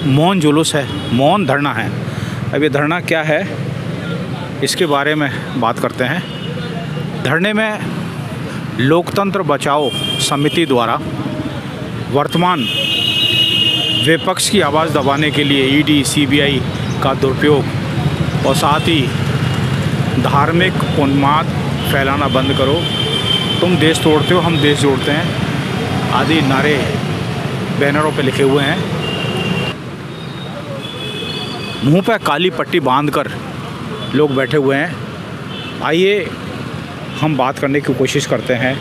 मौन जुलूस है, मौन धरना है। अब ये धरना क्या है इसके बारे में बात करते हैं। धरने में लोकतंत्र बचाओ समिति द्वारा वर्तमान विपक्ष की आवाज़ दबाने के लिए ईडी सीबीआई का दुरुपयोग और साथ ही धार्मिक उन्माद फैलाना बंद करो, तुम देश तोड़ते हो हम देश जोड़ते हैं आदि नारे बैनरों पे लिखे हुए हैं। मुंह पे काली पट्टी बांधकर लोग बैठे हुए हैं। आइए हम बात करने की कोशिश करते हैं।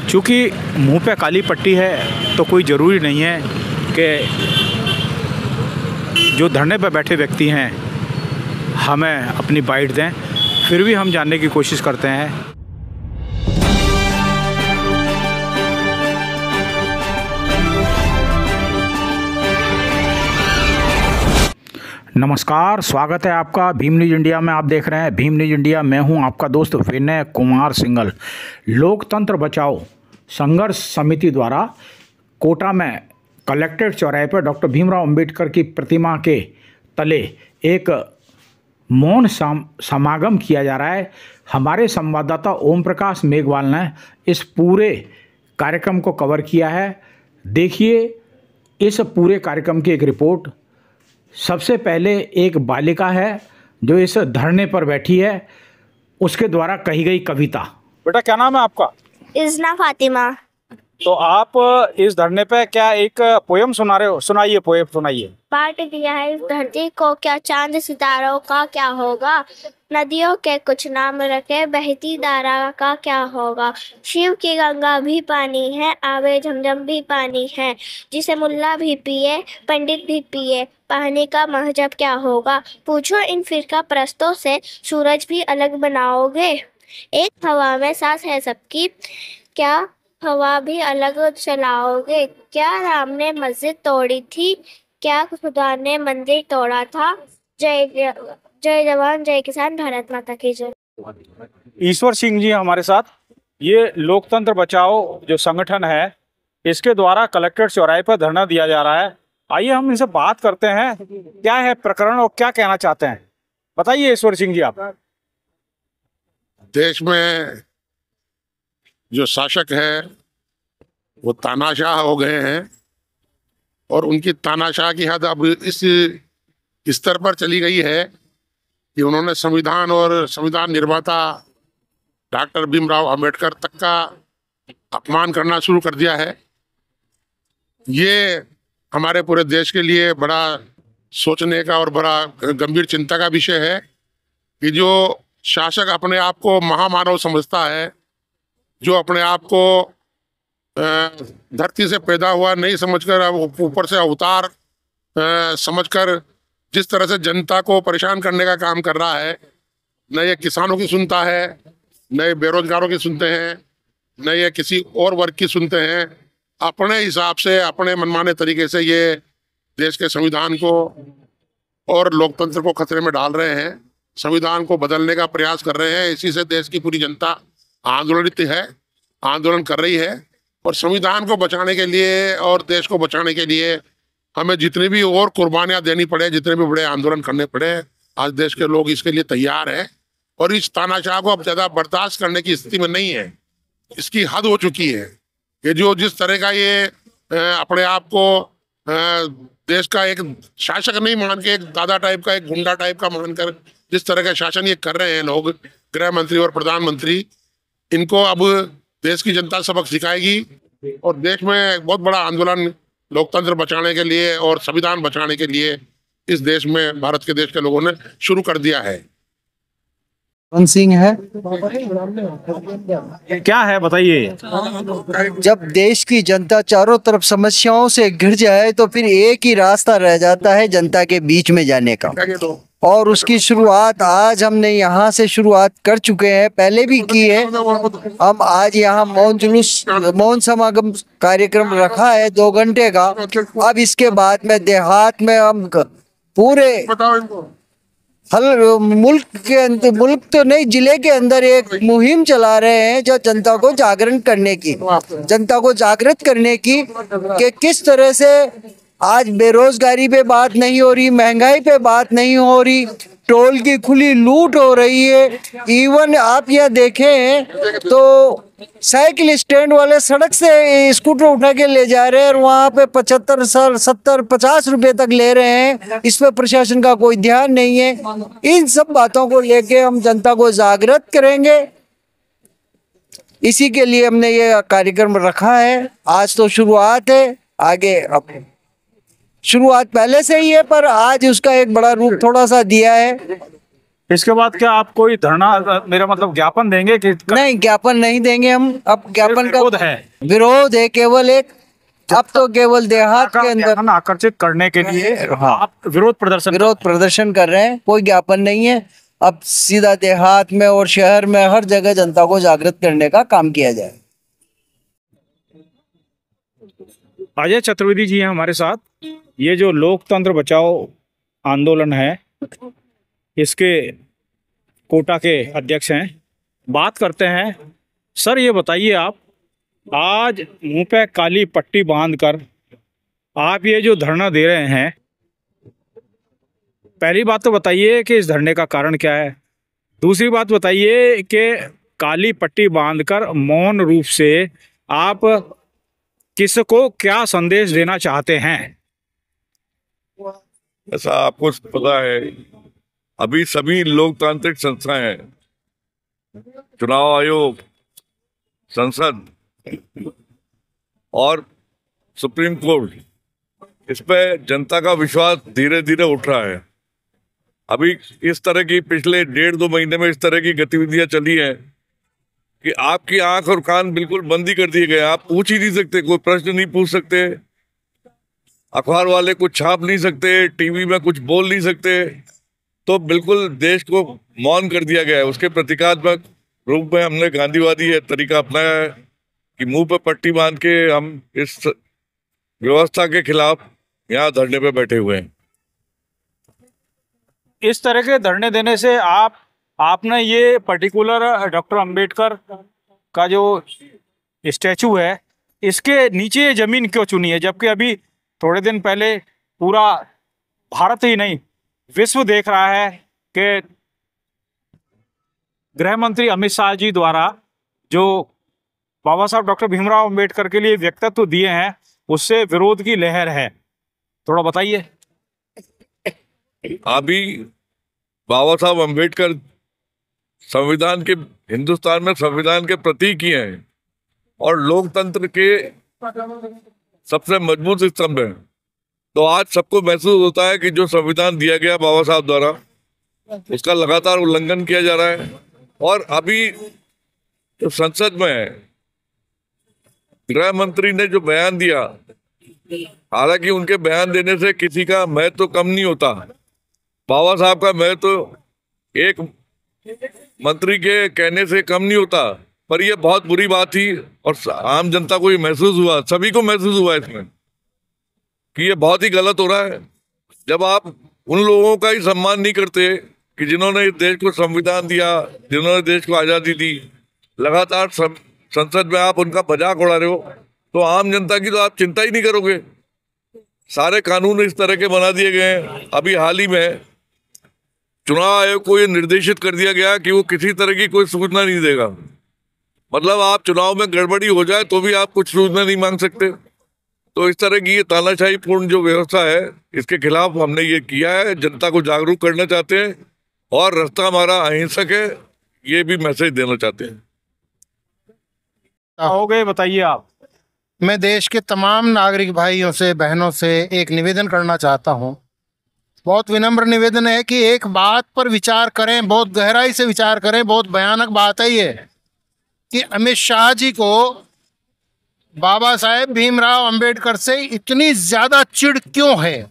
चूँकि मुंह पे काली पट्टी है तो कोई ज़रूरी नहीं है कि जो धरने पर बैठे व्यक्ति हैं हमें अपनी बाइट दें, फिर भी हम जानने की कोशिश करते हैं। नमस्कार, स्वागत है आपका भीम न्यूज़ इंडिया में। आप देख रहे हैं भीम न्यूज़ इंडिया। मैं हूं आपका दोस्त विनय कुमार सिंघल। लोकतंत्र बचाओ संघर्ष समिति द्वारा कोटा में कलेक्ट्रेट चौराहे पर डॉक्टर भीमराव अंबेडकर की प्रतिमा के तले एक मौन समागम किया जा रहा है। हमारे संवाददाता ओम प्रकाश मेघवाल ने इस पूरे कार्यक्रम को कवर किया है। देखिए इस पूरे कार्यक्रम की एक रिपोर्ट। सबसे पहले एक बालिका है जो इस धरने पर बैठी है, उसके द्वारा कही गई कविता। बेटा क्या नाम है आपका? इज़ना फातिमा। तो आप इस धरने पे क्या एक पोयम सुना रहे हो? सुनाइए, पोयम सुनाइए। बांट दिया है इस धरती को, क्या चांद सितारों का क्या होगा। नदियों के कुछ नाम रखे, बहती धारा का क्या होगा। शिव की गंगा भी पानी है, आवे झमझम भी पानी है। जिसे मुल्ला भी पिए पंडित भी पिए, पानी का महजब क्या होगा। पूछो इन फिरका परस्तों से, सूरज भी अलग बनाओगे। एक हवा में सांस है सबकी, क्या हवा भी अलग चलाओगे। क्या राम ने मस्जिद तोड़ी थी, क्या खुदा ने मंदिर तोड़ा था। जय जय जवान जय किसान, भारत माता की जय। ईश्वर सिंह जी हमारे साथ। ये लोकतंत्र बचाओ जो संगठन है, इसके द्वारा कलेक्ट्रेट चौराहे पर धरना दिया जा रहा है। आइए हम इनसे बात करते हैं, क्या है प्रकरण और क्या कहना चाहते हैं। बताइए ईश्वर सिंह जी आप। देश में जो शासक है वो तानाशाह हो गए हैं और उनकी तानाशाह की हद अब इस स्तर पर चली गई है कि उन्होंने संविधान और संविधान निर्माता डॉक्टर भीमराव अंबेडकर तक का अपमान करना शुरू कर दिया है। ये हमारे पूरे देश के लिए बड़ा सोचने का और बड़ा गंभीर चिंता का विषय है कि जो शासक अपने आप को महामानव समझता है, जो अपने आप को धरती से पैदा हुआ नहीं समझकर ऊपर से अवतार समझकर जिस तरह से जनता को परेशान करने का काम कर रहा है, न ये किसानों की सुनता है, न ये बेरोजगारों की सुनते हैं, न ये किसी और वर्ग की सुनते हैं। अपने हिसाब से अपने मनमाने तरीके से ये देश के संविधान को और लोकतंत्र को खतरे में डाल रहे हैं, संविधान को बदलने का प्रयास कर रहे हैं। इसी से देश की पूरी जनता आंदोलित है, आंदोलन कर रही है। और संविधान को बचाने के लिए और देश को बचाने के लिए हमें जितनी भी और कुर्बानियां देनी पड़े, जितने भी बड़े आंदोलन करने पड़े, आज देश के लोग इसके लिए तैयार हैं। और इस तानाशाह को अब ज़्यादा बर्दाश्त करने की स्थिति में नहीं है, इसकी हद हो चुकी है। कि जो जिस तरह का ये अपने आप को देश का एक शासक नहीं मान के एक दादा टाइप का, एक गुंडा टाइप का मानकर जिस तरह का शासन ये कर रहे हैं लोग, गृह मंत्री और प्रधानमंत्री, इनको अब देश की जनता सबक सिखाएगी। और देश में बहुत बड़ा आंदोलन लोकतंत्र बचाने के लिए और संविधान बचाने के लिए इस देश में, भारत के देश के लोगों ने शुरू कर दिया है। सिंह है। क्या है बताइए। जब देश की जनता चारों तरफ समस्याओं से घिर जाए तो फिर एक ही रास्ता रह जाता है जनता के बीच में जाने का, और उसकी शुरुआत आज हमने यहाँ से शुरुआत कर चुके हैं, पहले भी की है। हम आज यहाँ मौन जुलूस, मौन समागम कार्यक्रम रखा है 2 घंटे का। अब इसके बाद में देहात में हम पूरे मुल्क के अंदर, मुल्क तो नहीं जिले के अंदर एक मुहिम चला रहे हैं जो जनता को जागरण करने की, जनता को जागृत करने की कि किस तरह से आज बेरोजगारी पे बात नहीं हो रही, महंगाई पे बात नहीं हो रही, टोल की खुली लूट हो रही है। इवन आप यह देखें तो साइकिल स्टैंड वाले सड़क से स्कूटर उठा के ले जा रहे हैं और वहाँ पे 75 70 50 रुपए तक ले रहे हैं। इस पे प्रशासन का कोई ध्यान नहीं है। इन सब बातों को लेके हम जनता को जागृत करेंगे, इसी के लिए हमने ये कार्यक्रम रखा है। आज तो शुरुआत है, आगे अब शुरुआत पहले से ही है पर आज उसका एक बड़ा रूप थोड़ा सा दिया है। इसके बाद क्या आप कोई धरना, मेरा मतलब ज्ञापन देंगे कि नहीं, ज्ञापन नहीं देंगे हम। अब ज्ञापन का विरोध है केवल एक। अब तो केवल देहात के अंदर आकर्षित करने के लिए आप विरोध प्रदर्शन कर रहे हैं, कोई ज्ञापन नहीं है। अब सीधा देहात में और शहर में हर जगह जनता को जागृत करने का काम किया जाए। अजय चतुर्वेदी जी हैं हमारे साथ। ये जो लोकतंत्र बचाओ आंदोलन है, इसके कोटा के अध्यक्ष हैं। बात करते हैं, सर ये बताइए, आप आज मुंह पे काली पट्टी बांधकर आप ये जो धरना दे रहे हैं, पहली बात तो बताइए कि इस धरने का कारण क्या है। दूसरी बात बताइए कि काली पट्टी बांधकर मौन रूप से आप किसको क्या संदेश देना चाहते हैं। ऐसा आपको पता है, अभी सभी लोकतांत्रिक संस्थाएं हैं, चुनाव आयोग, संसद और सुप्रीम कोर्ट, इस पे जनता का विश्वास धीरे धीरे उठ रहा है। अभी इस तरह की पिछले 1.5-2 महीने में इस तरह की गतिविधियां चली हैं कि आपकी आंख और कान बिल्कुल बंद ही कर दिए गए। आप पूछ ही नहीं सकते, कोई प्रश्न नहीं पूछ सकते, अखबार वाले कुछ छाप नहीं सकते, टीवी में कुछ बोल नहीं सकते। तो बिल्कुल देश को मौन कर दिया गया है। उसके प्रतीकात्मक रूप में हमने गांधीवादी ये तरीका अपनाया है कि मुंह पे पट्टी बांध के हम इस व्यवस्था के खिलाफ यहाँ धरने पे बैठे हुए हैं। इस तरह के धरने देने से आपने ये पर्टिकुलर डॉक्टर अंबेडकर का जो स्टैचू है, इसके नीचे जमीन क्यों चुनी है, जबकि अभी थोड़े दिन पहले पूरा भारत ही नहीं विश्व देख रहा है कि गृह मंत्री अमित शाह जी द्वारा जो बाबा साहब डॉक्टर भीमराव अंबेडकर के लिए व्यक्तित्व दिए हैं, उससे विरोध की लहर है। थोड़ा बताइए। अभी बाबा साहब अंबेडकर संविधान के, हिंदुस्तान में संविधान के प्रतीक ही हैं और लोकतंत्र के सबसे मजबूत स्तंभ है। तो आज सबको महसूस होता है कि जो संविधान दिया गया बाबा साहब द्वारा, उसका लगातार उल्लंघन किया जा रहा है। और अभी जो संसद में गृह मंत्री ने जो बयान दिया, हालांकि उनके बयान देने से किसी का महत्व तो कम नहीं होता, बाबा साहब का महत्व तो एक मंत्री के कहने से कम नहीं होता, पर यह बहुत बुरी बात थी और आम जनता को ये महसूस हुआ, सभी को महसूस हुआ इसमें कि ये बहुत ही गलत हो रहा है। जब आप उन लोगों का ही सम्मान नहीं करते कि जिन्होंने इस देश को संविधान दिया, जिन्होंने देश को आज़ादी दी, लगातार संसद में आप उनका मजाक उड़ा रहे हो, तो आम जनता की तो आप चिंता ही नहीं करोगे। सारे कानून इस तरह के बना दिए गए हैं। अभी हाल ही में चुनाव आयोग को ये निर्देशित कर दिया गया कि वो किसी तरह की कोई सूचना नहीं देगा। मतलब आप चुनाव में गड़बड़ी हो जाए तो भी आप कुछ सूचना नहीं मांग सकते। तो इस तरह की ये तानाशाही पूर्ण जो व्यवस्था है, इसके खिलाफ हमने ये किया है। जनता को जागरूक करना चाहते हैं और रास्ता हमारा अहिंसक है, ये भी मैसेज देना चाहते हैं। हो गए, बताइए आप। मैं देश के तमाम नागरिक भाइयों से, बहनों से एक निवेदन करना चाहता हूं। बहुत विनम्र निवेदन है कि एक बात पर विचार करें, बहुत गहराई से विचार करें। बहुत भयानक बात है ये कि अमित शाह जी को बाबा साहेब भीमराव अंबेडकर से इतनी ज्यादा चिढ़ क्यों है।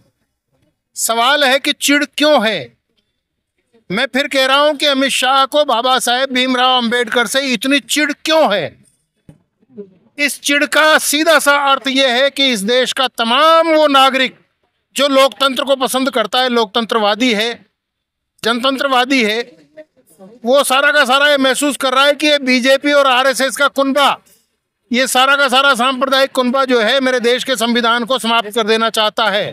सवाल है कि चिढ़ क्यों है। मैं फिर कह रहा हूं कि अमित शाह को बाबा साहेब भीमराव अंबेडकर से इतनी चिढ़ क्यों है। इस चिढ़ का सीधा सा अर्थ यह है कि इस देश का तमाम वो नागरिक जो लोकतंत्र को पसंद करता है, लोकतंत्रवादी है, जनतंत्रवादी है, वो सारा का सारा ये महसूस कर रहा है कि ये बीजेपी और आरएसएस का कुनबा ये सारा का सारा सांप्रदायिक कुनबा जो है मेरे देश के संविधान को समाप्त कर देना चाहता है।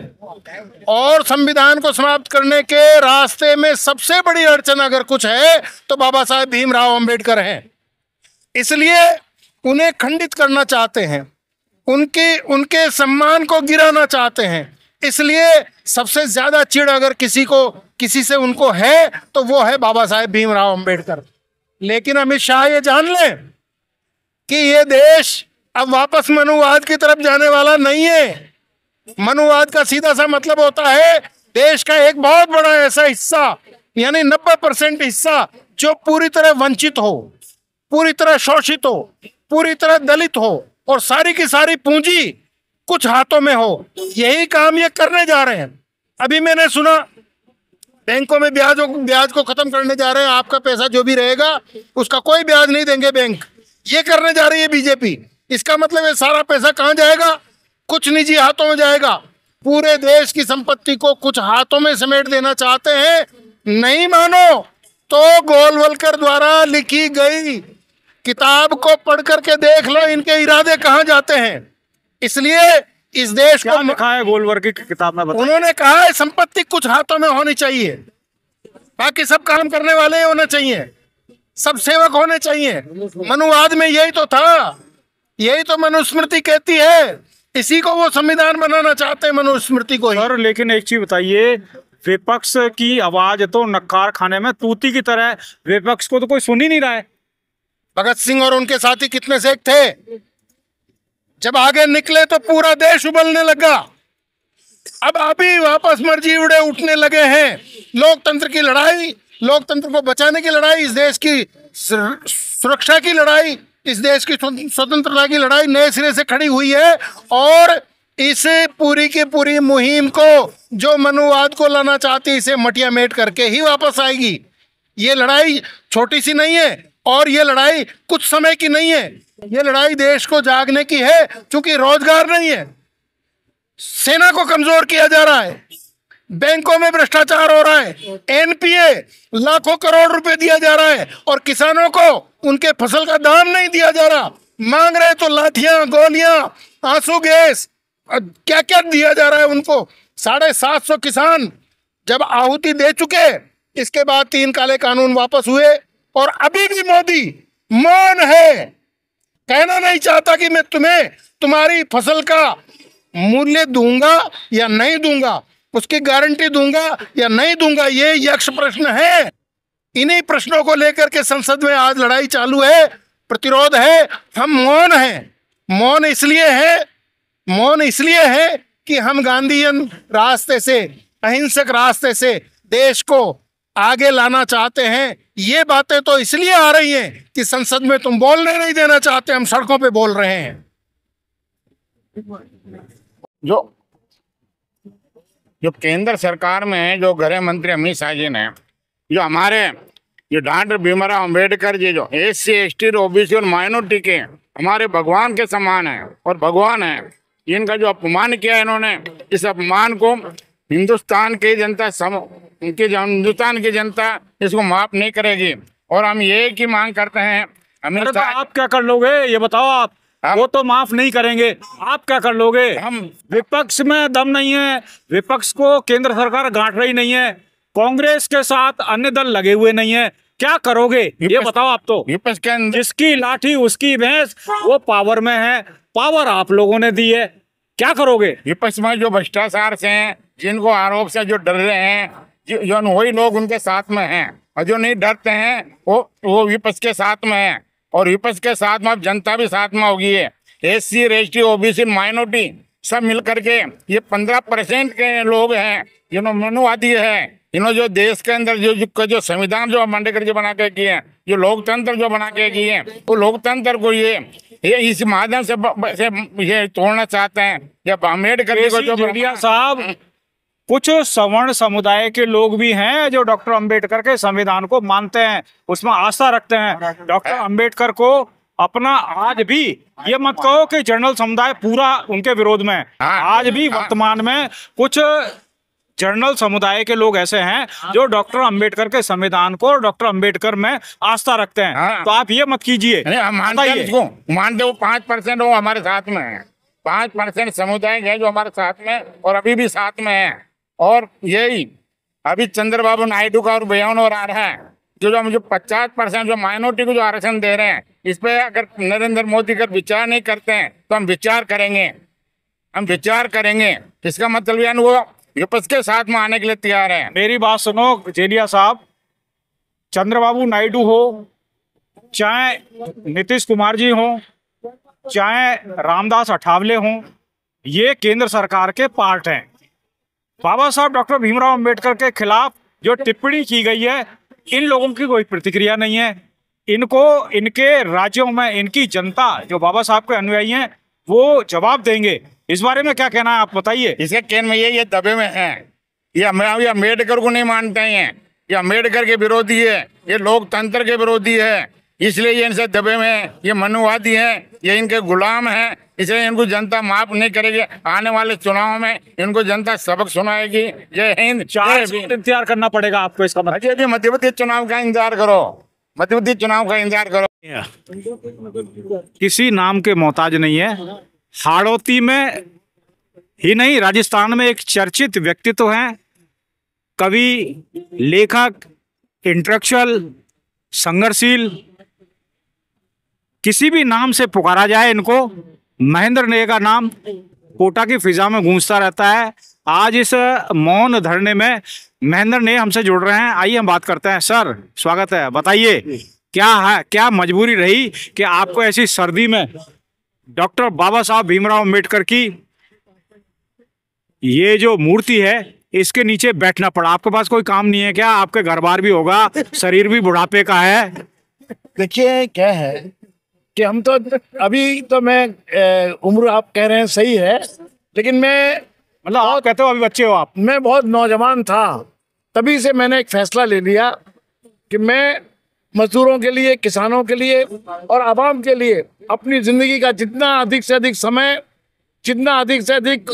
और संविधान को समाप्त करने के रास्ते में सबसे बड़ी अड़चन अगर कुछ है तो बाबा साहेब भीमराव अंबेडकर हैं। इसलिए उन्हें खंडित करना चाहते हैं, उनके सम्मान को गिराना चाहते हैं। इसलिए सबसे ज्यादा चिढ़ अगर किसी से उनको है तो वो है बाबा साहेब भीमराव अंबेडकर। लेकिन अमित शाह ये जान लें कि ये देश अब वापस मनुवाद की तरफ जाने वाला नहीं है। मनुवाद का सीधा सा मतलब होता है देश का एक बहुत बड़ा ऐसा हिस्सा, यानी 90% हिस्सा जो पूरी तरह वंचित हो, पूरी तरह शोषित हो, पूरी तरह दलित हो और सारी की सारी पूंजी कुछ हाथों में हो। यही काम ये करने जा रहे हैं। अभी मैंने सुना बैंकों में ब्याज को खत्म करने जा रहे हैं। आपका पैसा जो भी रहेगा उसका कोई ब्याज नहीं देंगे बैंक। ये करने जा रही है बीजेपी। इसका मतलब है सारा पैसा कहाँ जाएगा? कुछ निजी हाथों में जाएगा। पूरे देश की संपत्ति को कुछ हाथों में समेट देना चाहते हैं। नहीं मानो तो गोलवलकर द्वारा लिखी गई किताब को पढ़ करके देख लो इनके इरादे कहाँ जाते हैं। इसलिए इस देश को लिखा है गोलवलकर की किताब में? उन्होंने कहा है संपत्ति कुछ हाथों में होनी चाहिए, बाकी सब काम करने वाले होने चाहिए, सब सेवक होने चाहिए। मनुवाद में यही तो था, यही तो मनुस्मृति कहती है। इसी को वो संविधान बनाना चाहते हैं, मनुस्मृति को। सर लेकिन एक चीज बताइए, विपक्ष की आवाज तो नक्कार खाने में तूती की तरह, विपक्ष को तो कोई सुन ही नहीं रहा है। भगत सिंह और उनके साथी कितने सेठ थे, जब आगे निकले तो पूरा देश उबलने लगा। अब अभी वापस मर्जी उड़े उठने लगे हैं। लोकतंत्र की लड़ाई, लोकतंत्र को बचाने की लड़ाई, इस देश की सुरक्षा की लड़ाई, इस देश की स्वतंत्रता की लड़ाई नए सिरे से खड़ी हुई है। और इस पूरी की पूरी मुहिम को जो मनुवाद को लाना चाहती है, इसे मटिया मेट करके ही वापस आएगी। ये लड़ाई छोटी सी नहीं है और ये लड़ाई कुछ समय की नहीं है। ये लड़ाई देश को जागने की है, क्योंकि रोजगार नहीं है, सेना को कमजोर किया जा रहा है, बैंकों में भ्रष्टाचार हो रहा है, एनपीए लाखों करोड़ रुपए दिया जा रहा है और किसानों को उनके फसल का दाम नहीं दिया जा रहा। मांग रहे तो लाठियां, गोलियां, आंसू गैस, क्या क्या दिया जा रहा है उनको। 750 किसान जब आहुति दे चुके, इसके बाद 3 काले कानून वापस हुए और अभी भी मोदी मौन है। कहना नहीं चाहता कि मैं तुम्हें तुम्हारी फसल का मूल्य दूंगा या नहीं दूंगा, उसकी गारंटी दूंगा या नहीं दूंगा। ये यक्ष प्रश्न है। इन्हीं प्रश्नों को लेकर के संसद में आज लड़ाई चालू है, प्रतिरोध है। हम मौन हैं। मौन इसलिए है कि हम गांधीयन रास्ते से, अहिंसक रास्ते से देश को आगे लाना चाहते हैं। ये बातें तो इसलिए आ रही हैं कि संसद में तुम बोलने नहीं देना चाहते, हम सड़कों पे बोल रहे हैं। जो केंद्र सरकार में जो गृह मंत्री अमित शाह जी ने जो डॉक्टर भीमराव अंबेडकर जी जो SC ST OBC और माइनॉरिटी के हमारे भगवान के समान है और भगवान है, इनका जो अपमान किया इन्होंने, इस अपमान को हिंदुस्तान की जनता इसको माफ नहीं करेगी। और हम ये की मांग करते हैं अमित शाह। आप क्या कर लोगे ये बताओ? आप वो तो माफ नहीं करेंगे, आप क्या कर लोगे? हम विपक्ष में दम नहीं है, विपक्ष को केंद्र सरकार गांठ रही नहीं है, कांग्रेस के साथ अन्य दल लगे हुए नहीं है, क्या करोगे ये बताओ? आप तो विपक्ष के अंदर जिसकी लाठी उसकी भैंस, वो पावर में है, पावर आप लोगों ने दी है, क्या करोगे? विपक्ष में जो भ्रष्टाचार से हैं, जिनको आरोप से जो डर रहे हैं, जो वही लोग उनके साथ में हैं, और जो नहीं डरते हैं वो विपक्ष के साथ में है। और विपक्ष के साथ में अब जनता भी साथ में होगी है। SC ST OBC माइनॉरिटी सब मिल करके ये 15% के लोग हैं जिन्होंने मनुवादी है। इन्होंने जो देश के अंदर जो संविधान जो अम्बेडकर जी बना के किए हैं, जो लोकतंत्र जो बना के किए हैं, वो लोकतंत्र को ये इस माध्यम से ये तोड़ना चाहते हैं। जब अम्बेडकर को जो साहब, कुछ सवर्ण समुदाय के लोग भी हैं जो डॉक्टर अंबेडकर के संविधान को मानते हैं, उसमें आस्था रखते हैं। डॉक्टर अंबेडकर को अपना आज भी ये मत कहो कि जनरल समुदाय पूरा उनके विरोध में है। आज भी वर्तमान में कुछ जर्नल समुदाय के लोग ऐसे हैं जो डॉक्टर अंबेडकर के संविधान को और डॉक्टर अंबेडकर में आस्था रखते हैं। हाँ। तो आप ये मत कीजिए। हम मानते हैं उसको, मानते वो 5% वो हमारे साथ में है, 5% समुदाय है जो हमारे साथ में और अभी भी साथ में है। और यही अभी चंद्रबाबू नायडू का और बयान और आ रहा है जो मुझे 50% जो माइनॉरिटी को जो आरक्षण दे रहे हैं, इस पे अगर नरेंद्र मोदी अगर विचार नहीं करते हैं तो हम विचार करेंगे, हम विचार करेंगे। इसका मतलब यानी वो विपक्ष के साथ में आने के लिए तैयार है। मेरी बात सुनो जेलिया साहब, चंद्रबाबू नायडू हो, चाहे नीतीश कुमार जी हो, चाहे रामदास अठावले हो, ये केंद्र सरकार के पार्ट हैं। बाबा साहब डॉक्टर भीमराव अंबेडकर के खिलाफ जो टिप्पणी की गई है, इन लोगों की कोई प्रतिक्रिया नहीं है। इनको इनके राज्यों में इनकी जनता जो बाबा साहब के अनुयायी हैं वो जवाब देंगे। इस बारे में क्या कहना है आप बताइए। इसके कहने में ये दबे में है, ये अम्बेडकर को नहीं मानते हैं, ये अम्बेडकर के विरोधी है, ये लोकतंत्र के विरोधी है, इसलिए ये इनसे दबे में है, ये मनुवादी है, ये इनके गुलाम हैं, इसलिए इनको जनता माफ नहीं करेगी। आने वाले चुनाव में इनको जनता सबक सुनाएगी। जय हिंद। 4 साल इंतजार करना पड़ेगा आपको इसका मतलब। अजय मध्यवर्ती चुनाव का इंतजार करो, मध्यवर्ती चुनाव का इंतजार करो। किसी नाम के मोहताज नहीं है। हाड़ौती में ही नहीं, राजस्थान में एक चर्चित व्यक्तित्व हैं, कवि, लेखक, इंटेलेक्चुअल, संघर्षशील, किसी भी नाम से पुकारा जाए इनको। महेंद्र ने का नाम कोटा की फिजा में गूंजता रहता है। आज इस मौन धरने में महेंद्र ने हमसे जुड़ रहे हैं। आइए हम बात करते हैं। सर स्वागत है, बताइए क्या है, क्या मजबूरी रही कि आपको ऐसी सर्दी में डॉक्टर बाबा साहब भीमराव अंबेडकर की ये जो मूर्ति है इसके नीचे बैठना पड़ा? आपके पास कोई काम नहीं है क्या? आपके घर बार भी होगा, शरीर भी बुढ़ापे का है। देखिए क्या है कि हम तो अभी तो मैं उम्र आप कह रहे हैं सही है, लेकिन मैं मतलब आप कहते हो अभी बच्चे हो आप। मैं बहुत नौजवान था, तभी से मैंने एक फैसला ले लिया कि मैं मजदूरों के लिए, किसानों के लिए और आवाम के लिए अपनी ज़िंदगी का जितना अधिक से अधिक समय, जितना अधिक से अधिक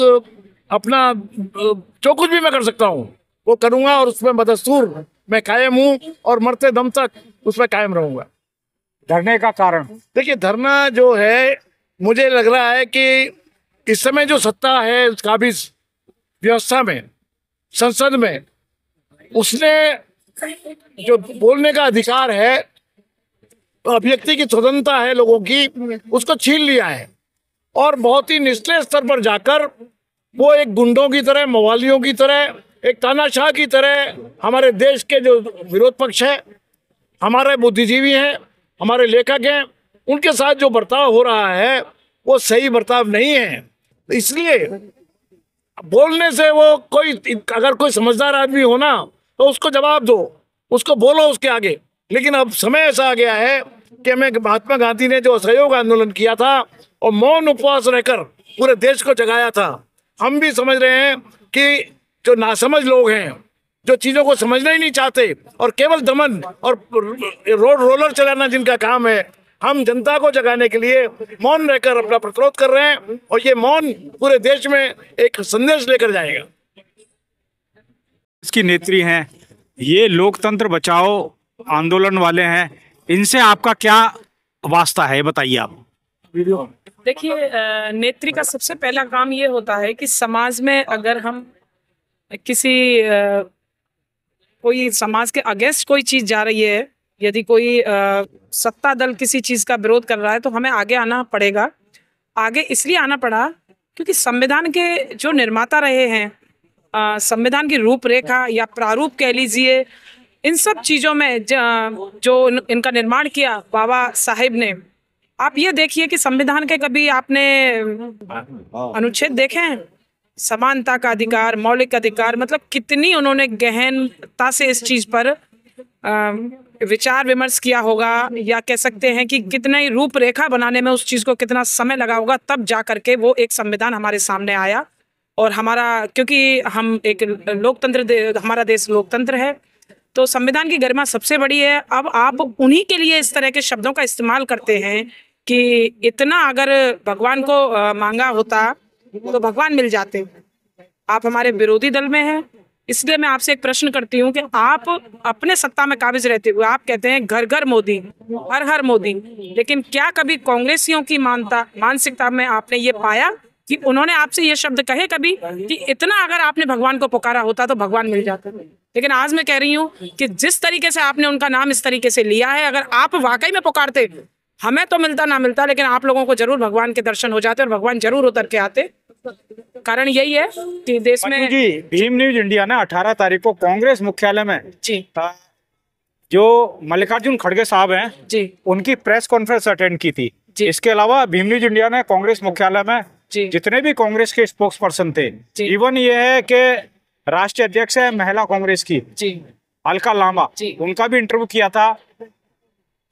अपना जो कुछ भी मैं कर सकता हूँ वो करूँगा और उसमें बदस्तूर मैं कायम हूँ और मरते दम तक उसमें कायम रहूँगा। धरने का कारण देखिए, धरना जो है मुझे लग रहा है कि इस समय जो सत्ता है उस काबिज व्यवस्था में, संसद में, उसने जो बोलने का अधिकार है, अभिव्यक्ति की स्वतंत्रता है लोगों की, उसको छीन लिया है और बहुत ही निचले स्तर पर जाकर वो एक गुंडों की तरह, मवालियों की तरह, एक तानाशाह की तरह हमारे देश के जो विरोध पक्ष है, हमारे बुद्धिजीवी हैं, हमारे लेखक हैं, उनके साथ जो बर्ताव हो रहा है वो सही बर्ताव नहीं है। इसलिए बोलने से वो कोई, अगर कोई समझदार आदमी हो ना तो उसको जवाब दो, उसको बोलो उसके आगे। लेकिन अब समय ऐसा आ गया है कि हमें महात्मा गांधी ने जो असहयोग आंदोलन किया था और मौन उपवास रहकर पूरे देश को जगाया था, हम भी समझ रहे हैं कि जो नासमझ लोग हैं, जो चीज़ों को समझना ही नहीं चाहते और केवल दमन और रोड रोलर चलाना जिनका काम है, हम जनता को जगाने के लिए मौन रहकर अपना प्रतिरोध कर रहे हैं और ये मौन पूरे देश में एक संदेश लेकर जाएगा। इसकी नेत्री हैं, ये लोकतंत्र बचाओ आंदोलन वाले हैं, इनसे आपका क्या वास्ता है बताइए आप। देखिए, नेत्री का सबसे पहला काम ये होता है कि समाज में अगर हम किसी कोई समाज के अगेंस्ट कोई चीज़ जा रही है, यदि कोई सत्ता दल किसी चीज़ का विरोध कर रहा है तो हमें आगे आना पड़ेगा। आगे इसलिए आना पड़ा क्योंकि संविधान के जो निर्माता रहे हैं, संविधान की रूपरेखा या प्रारूप कह लीजिए, इन सब चीज़ों में जो इनका निर्माण किया बाबा साहेब ने। आप ये देखिए कि संविधान के कभी आपने अनुच्छेद देखे हैं? समानता का अधिकार, मौलिक अधिकार, मतलब कितनी उन्होंने गहनता से इस चीज़ पर विचार विमर्श किया होगा, या कह सकते हैं कि कितना ही रूपरेखा बनाने में उस चीज़ को कितना समय लगा होगा, तब जा करके वो एक संविधान हमारे सामने आया। और हमारा, क्योंकि हम एक लोकतंत्र, हमारा देश लोकतंत्र है, तो संविधान की गरिमा सबसे बड़ी है। अब आप उन्हीं के लिए इस तरह के शब्दों का इस्तेमाल करते हैं कि इतना अगर भगवान को मांगा होता तो भगवान मिल जाते। आप हमारे विरोधी दल में हैं, इसलिए मैं आपसे एक प्रश्न करती हूँ कि आप अपने सत्ता में काबिज रहते हुए आप कहते हैं घर घर मोदी, हर हर मोदी, लेकिन क्या कभी कांग्रेसियों की मानसिकता में आपने ये पाया कि उन्होंने आपसे ये शब्द कहे कभी कि इतना अगर आपने भगवान को पुकारा होता तो भगवान मिल जाता? लेकिन आज मैं कह रही हूँ कि जिस तरीके से आपने उनका नाम इस तरीके से लिया है, अगर आप वाकई में पुकारते, हमें तो मिलता ना मिलता, लेकिन आप लोगों को जरूर भगवान के दर्शन हो जाते और भगवान जरूर उतर के आते। कारण यही है कि देश में जी भीम न्यूज इंडिया ने 18 तारीख को कांग्रेस मुख्यालय में जी जो मल्लिकार्जुन खड़गे साहब हैं जी उनकी प्रेस कॉन्फ्रेंस अटेंड की थी। जी। इसके अलावा भीम न्यूज इंडिया ने कांग्रेस मुख्यालय में जी जितने भी कांग्रेस के स्पोक्स पर्सन थे, जी। इवन ये है कि राष्ट्रीय अध्यक्ष है महिला कांग्रेस की जी अलका लांबा, जी। उनका भी इंटरव्यू किया था,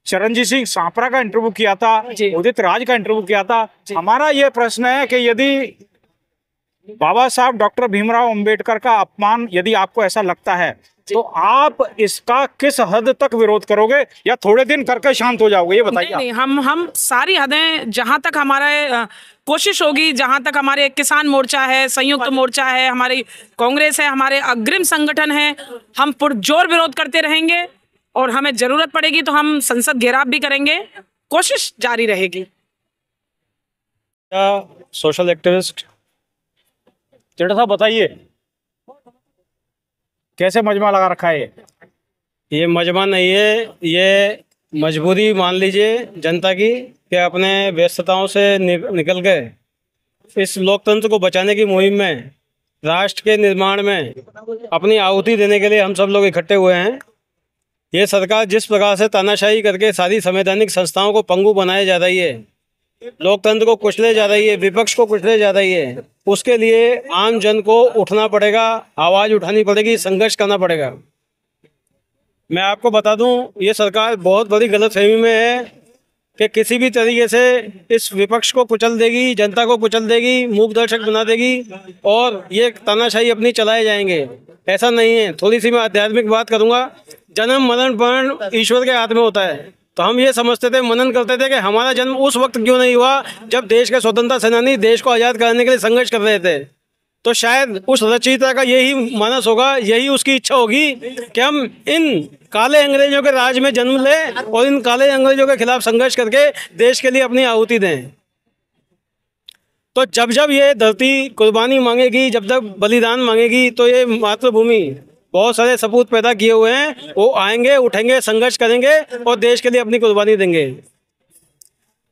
चरणजीत सिंह सांपरा का इंटरव्यू किया था, जी। उदित राज का इंटरव्यू किया था। हमारा ये प्रश्न है कि यदि बाबा साहब डॉक्टर भीमराव अंबेडकर का अपमान यदि आपको ऐसा लगता है तो आप इसका किस हद तक विरोध करोगे या थोड़े दिन करके शांत हो जाओगे, ये बताइए। नहीं, हम सारी हदें, जहां तक हमारा कोशिश होगी, जहां तक हमारे किसान मोर्चा है, संयुक्त मोर्चा है, हमारी कांग्रेस है, हमारे अग्रिम संगठन है, हम पुरजोर विरोध करते रहेंगे और हमें जरूरत पड़ेगी तो हम संसद घेराव भी करेंगे, कोशिश जारी रहेगी। सोशल एक्टिविस्ट जेठा साहब बताइए, कैसे मजमा लगा रखा है? ये मजमा नहीं है, ये मजबूरी मान लीजिए जनता की कि अपने व्यस्तताओं से निकल के इस लोकतंत्र को बचाने की मुहिम में, राष्ट्र के निर्माण में अपनी आहुति देने के लिए हम सब लोग इकट्ठे हुए हैं। ये सरकार जिस प्रकार से तानाशाही करके सारी संवैधानिक संस्थाओं को पंगु बनाए जा रही है, लोकतंत्र को कुचले जा रही है, विपक्ष को कुचले जा रही है, उसके लिए आम जन को उठना पड़ेगा, आवाज उठानी पड़ेगी, संघर्ष करना पड़ेगा। मैं आपको बता दूं, ये सरकार बहुत बड़ी गलतफहमी में है कि किसी भी तरीके से इस विपक्ष को कुचल देगी, जनता को कुचल देगी, मूक दर्शक बना देगी और ये तानाशाही अपनी चलाए जाएंगे। ऐसा नहीं है। थोड़ी सी मैं आध्यात्मिक बात करूंगा। जन्म मरण मरण ईश्वर के हाथ में होता है। तो हम ये समझते थे, मनन करते थे कि हमारा जन्म उस वक्त क्यों नहीं हुआ जब देश के स्वतंत्रता सेनानी देश को आज़ाद कराने के लिए संघर्ष कर रहे थे। तो शायद उस रचयिता का यही मानस होगा, यही उसकी इच्छा होगी कि हम इन काले अंग्रेजों के राज में जन्म लें और इन काले अंग्रेजों के खिलाफ संघर्ष करके देश के लिए अपनी आहुति दें। तो जब जब ये धरती कुर्बानी मांगेगी, जब तक बलिदान मांगेगी, तो ये मातृभूमि बहुत सारे सपूत पैदा किए हुए हैं, वो आएंगे, उठेंगे, संघर्ष करेंगे और देश के लिए अपनी कुर्बानी देंगे।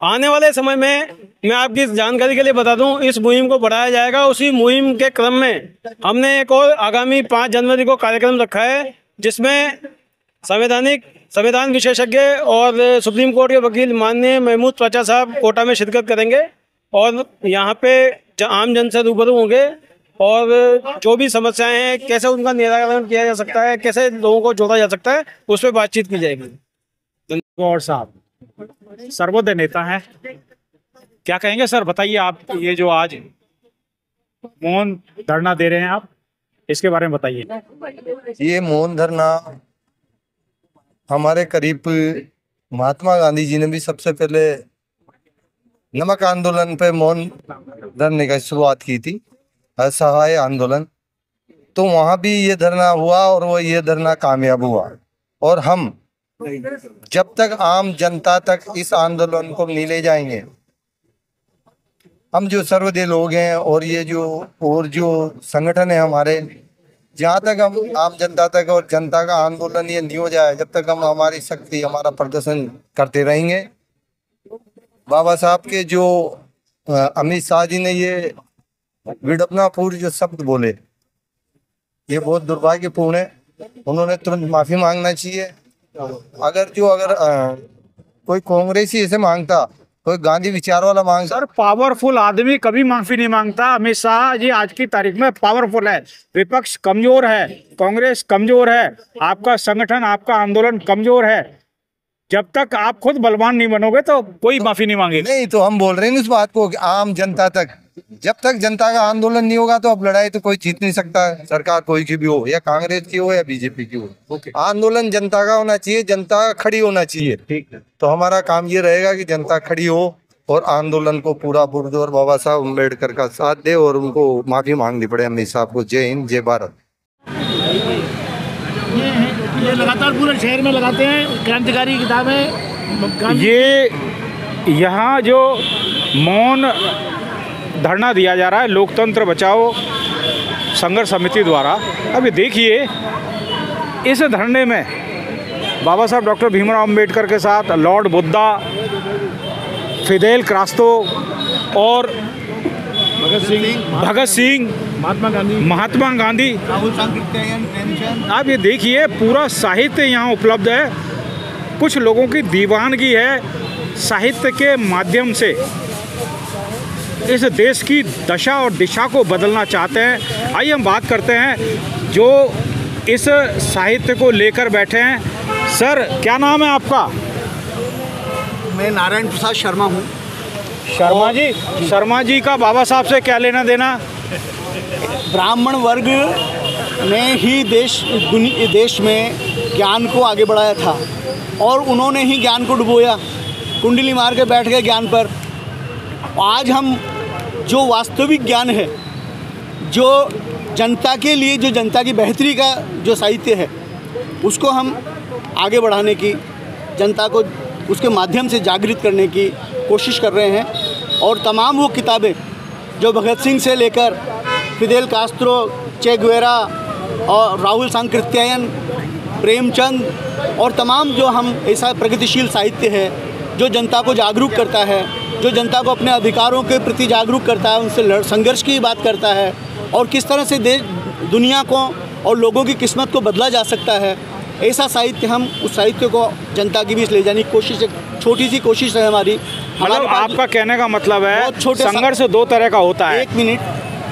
आने वाले समय में मैं आपकी जानकारी के लिए बता दूं, इस मुहिम को बढ़ाया जाएगा। उसी मुहिम के क्रम में हमने एक और आगामी 5 जनवरी को कार्यक्रम रखा है, जिसमें संविधान विशेषज्ञ और सुप्रीम कोर्ट के वकील माननीय महमूद पाचा साहब कोटा में शिरकत करेंगे और यहाँ पे आम जन से रूबरू होंगे और जो भी समस्याएं हैं, कैसे उनका निराकरण किया जा सकता है, कैसे लोगों को जोड़ा जा सकता है, उस पर बातचीत की जाएगी। गौर साहब सर्वोदय नेता हैं, क्या कहेंगे सर? बताइए, आप ये जो आज मौन धरना दे रहे हैं आप, इसके बारे में बताइए। ये मौन धरना हमारे करीब महात्मा गांधी जी ने भी सबसे पहले नमक आंदोलन पे मौन धरने की शुरुआत की थी, असहाय आंदोलन। तो वहां भी ये धरना हुआ और वो ये धरना कामयाब हुआ। और हम जब तक आम जनता तक इस आंदोलन को नहीं ले जाएंगे, हम जो सर्वदलीय लोग हैं और ये जो संगठन है हमारे, जहाँ तक हम आम जनता तक और जनता का आंदोलन ये नहीं हो जाए, जब तक हम हमारी शक्ति, हमारा प्रदर्शन करते रहेंगे। बाबा साहब के जो अमित शाह जी ने ये विडम्बनापूर्ण जो शब्द बोले, ये बहुत दुर्भाग्यपूर्ण है। उन्होंने तुरंत माफी मांगना चाहिए। अगर कोई कांग्रेसी ऐसे मांगता, कोई गांधी विचार वाला मांगता। सर, पावरफुल आदमी कभी माफी नहीं मांगता। अमित शाह जी आज की तारीख में पावरफुल है, विपक्ष कमजोर है, कांग्रेस कमजोर है, आपका संगठन, आपका आंदोलन कमजोर है। जब तक आप खुद बलवान नहीं बनोगे तो कोई माफी नहीं मांगेगा। नहीं, तो हम बोल रहे हैं इस बात को कि आम जनता तक, जब तक जनता का आंदोलन नहीं होगा तो अब लड़ाई तो कोई जीत नहीं सकता। सरकार कोई की भी हो, या कांग्रेस की हो या बीजेपी की हो। आंदोलन जनता का होना चाहिए, जनता खड़ी होना चाहिए। ठीक है, तो हमारा काम ये रहेगा कि जनता खड़ी हो और आंदोलन को पूरा पुरजोर बाबा साहब अम्बेडकर का साथ दे और उनको माफी मांगनी पड़े अमित साहब को। जय हिंद, जय भारत। ये लगातार पूरे शहर में लगाते हैं क्रांतिकारी किताबें। ये यहाँ जो मौन धरना दिया जा रहा है लोकतंत्र बचाओ संघर्ष समिति द्वारा, अब ये देखिए इस धरने में बाबा साहब डॉक्टर भीमराव अंबेडकर के साथ लॉर्ड बुद्धा, फिदेल कास्ट्रो और भगत सिंह, महात्मा गांधी, आप ये देखिए पूरा साहित्य यहाँ उपलब्ध है। कुछ लोगों की दीवानगी है, साहित्य के माध्यम से इस देश की दशा और दिशा को बदलना चाहते हैं। आइए हम बात करते हैं जो इस साहित्य को लेकर बैठे हैं। सर क्या नाम है आपका? मैं नारायण प्रसाद शर्मा हूँ। शर्मा जी का बाबा साहब से क्या लेना देना? ब्राह्मण वर्ग ने ही देश में ज्ञान को आगे बढ़ाया था और उन्होंने ही ज्ञान को डुबोया, कुंडली मार के बैठ गए ज्ञान पर। आज हम जो वास्तविक ज्ञान है, जो जनता के लिए, जो जनता की बेहतरी का जो साहित्य है, उसको हम आगे बढ़ाने की, जनता को उसके माध्यम से जागृत करने की कोशिश कर रहे हैं। और तमाम वो किताबें जो भगत सिंह से लेकर फिदेल कास्ट्रो, चे गुवेरा और राहुल सांकृत्यायन, प्रेमचंद और तमाम जो हम ऐसा प्रगतिशील साहित्य है जो जनता को जागरूक करता है, जो जनता को अपने अधिकारों के प्रति जागरूक करता है, उनसे संघर्ष की बात करता है और किस तरह से दुनिया को और लोगों की किस्मत को बदला जा सकता है, ऐसा साहित्य हम उस साहित्य को जनता के बीच ले जाने की कोशिश, एक छोटी सी कोशिश है हमारी। मतलब आपका कहने का मतलब है संघर्ष दो तरह का होता है। एक मिनट,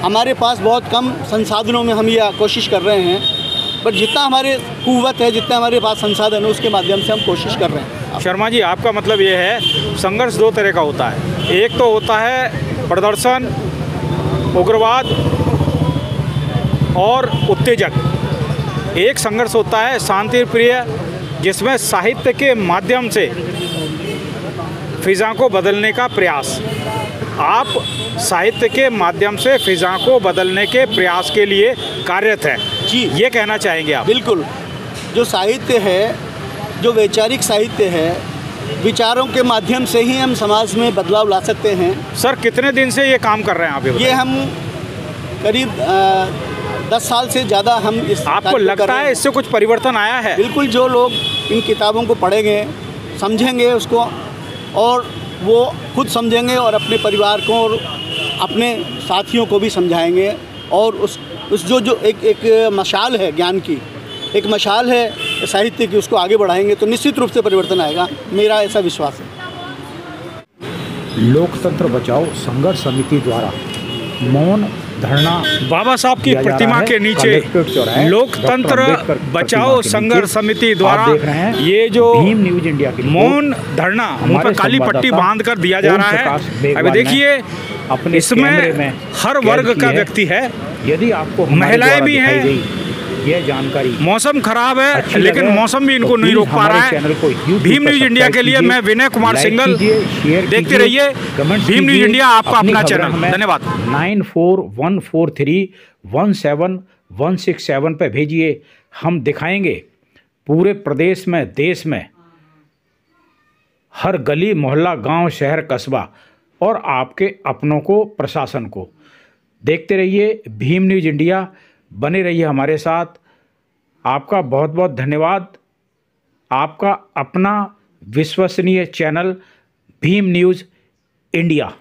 हमारे पास बहुत कम संसाधनों में हम ये कोशिश कर रहे हैं, पर जितना हमारे कुव्वत है, जितना हमारे पास संसाधन है, उसके माध्यम से हम कोशिश कर रहे हैं। शर्मा जी आपका मतलब ये है संघर्ष दो तरह का होता है। एक तो होता है प्रदर्शन, उग्रवाद और उत्तेजक। एक संघर्ष होता है शांति प्रिय, जिसमें साहित्य के माध्यम से फिजा को बदलने का प्रयास। आप साहित्य के माध्यम से फिजा को बदलने के प्रयास के लिए कार्यरत हैं जी, ये कहना चाहेंगे आप? बिल्कुल। जो साहित्य है, जो वैचारिक साहित्य है, विचारों के माध्यम से ही हम समाज में बदलाव ला सकते हैं। सर कितने दिन से ये काम कर रहे हैं आप? ये हम करीब 10 साल से ज़्यादा हम इस आपको लगता है इससे कुछ परिवर्तन आया है? बिल्कुल। जो लोग इन किताबों को पढ़ेंगे, समझेंगे उसको, और वो खुद समझेंगे और अपने परिवार को और अपने साथियों को भी समझाएंगे। और उस जो एक मशाल है ज्ञान की, एक मशाल है साहित्य की, उसको आगे बढ़ाएंगे तो निश्चित रूप से परिवर्तन आएगा, मेरा ऐसा विश्वास है। लोकतंत्र बचाओ संघर्ष समिति द्वारा मौन धरना बाबा साहब की प्रतिमा के नीचे लोकतंत्र बचाओ संघर्ष समिति द्वारा ये जो भीम न्यूज इंडिया की मौन धरना मुंह पर काली पट्टी बांध कर दिया जा रहा है। अभी देखिए इसमें हर वर्ग का व्यक्ति है, यदि आपको महिलाएं भी हैं। यह जानकारी, मौसम खराब है लेकिन मौसम भी इनको नहीं रोक पा रहा है। भीम न्यूज इंडिया के लिए मैं विनय कुमार सिंगल, देखते रहिए भीम न्यूज इंडिया, आपका अपना चैनल। धन्यवाद। 9414317167 पे भेजिए, हम दिखाएंगे पूरे प्रदेश में, देश में, हर गली मोहल्ला, गांव, शहर, कस्बा और आपके अपनों को, प्रशासन को। देखते रहिए भीम न्यूज इंडिया, बने रहिए हमारे साथ। आपका बहुत बहुत धन्यवाद। आपका अपना विश्वसनीय चैनल भीम न्यूज इंडिया।